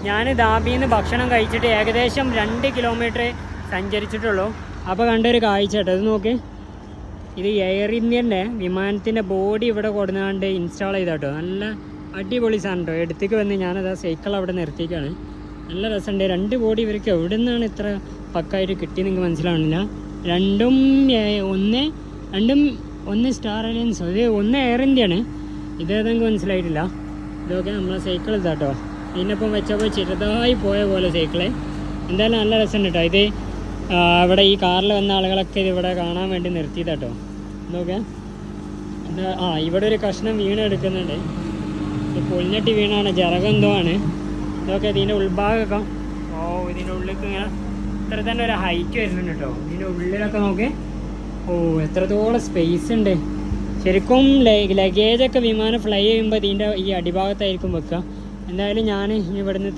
ഞാൻ ദാബിയിൽ നിന്ന് ഭക്ഷണം കഴിച്ചിട്ട് ഏകദേശം 2 കിലോമീറ്റർ സഞ്ചരിച്ചിട്ടുള്ളൂ. അപ്പോൾ കണ്ടൊരു കാഴ്ച കേട്ടോ, ഇത് നോക്ക്. ഇത് എയർ ഇന്ത്യൻ്റെ വിമാനത്തിൻ്റെ ബോഡി ഇവിടെ കൊടുന്നാണ്ട് ഇൻസ്റ്റാൾ ചെയ്ത കേട്ടോ. നല്ല അടിപൊളി സാധനം കേട്ടോ. എടുത്തേക്ക് വന്ന് ഞാനത് സൈക്കിൾ അവിടെ നിർത്തിക്കാണ്. നല്ല രസമുണ്ട്. 2 ബോഡി ഇവർക്ക് എവിടെ നിന്നാണ് ഇത്ര പക്കായിട്ട് കിട്ടിയെന്ന് നിങ്ങൾക്ക് മനസ്സിലാവുന്നില്ല. രണ്ടും സ്റ്റാർ അലയൻസ്, ഇത് ഒന്ന് എയർ ഇന്ത്യയാണ്. ഇതേതെങ്കിലും മനസ്സിലായിട്ടില്ല. ഇതൊക്കെ നമ്മളെ സൈക്കിൾ ഇതാട്ടോ. ഇതിനൊപ്പം വെച്ചപ്പോൾ ചെറുതായി പോയ പോലെ സൈക്കിള്. എന്തായാലും നല്ല രസമുണ്ട് കേട്ടോ. ഇത് ഇവിടെ ഈ കാറിൽ വന്ന ആളുകളൊക്കെ ഇത് ഇവിടെ കാണാൻ വേണ്ടി നിർത്തിയതാട്ടോ. ഇതൊക്കെ ഇവിടെ ഒരു കഷ്ണം വീണ് എടുക്കുന്നുണ്ട്. ഇത് പൊളിഞ്ഞട്ടി വീണാണ്, ജറകെന്തോ ആണ്. ഇതൊക്കെ ഇതിൻ്റെ ഉൾഭാഗമൊക്കെ ഇതിൻ്റെ ഉള്ളിലേക്ക് ഇങ്ങനെ ഇത്ര തന്നെ ഒരു ഹൈറ്റ് വരുന്നുണ്ട് കേട്ടോ. ഇതിൻ്റെ ഉള്ളിലൊക്കെ നോക്ക്. എത്രത്തോളം സ്പേസ് ഉണ്ട്. ശരിക്കും ലഗേജൊക്കെ വിമാനം ഫ്ലൈ ചെയ്യുമ്പോൾ ഇതിൻ്റെ ഈ അടിഭാഗത്തായിരിക്കും വെക്കുക. എന്തായാലും ഞാൻ ഇനി ഇവിടുന്ന്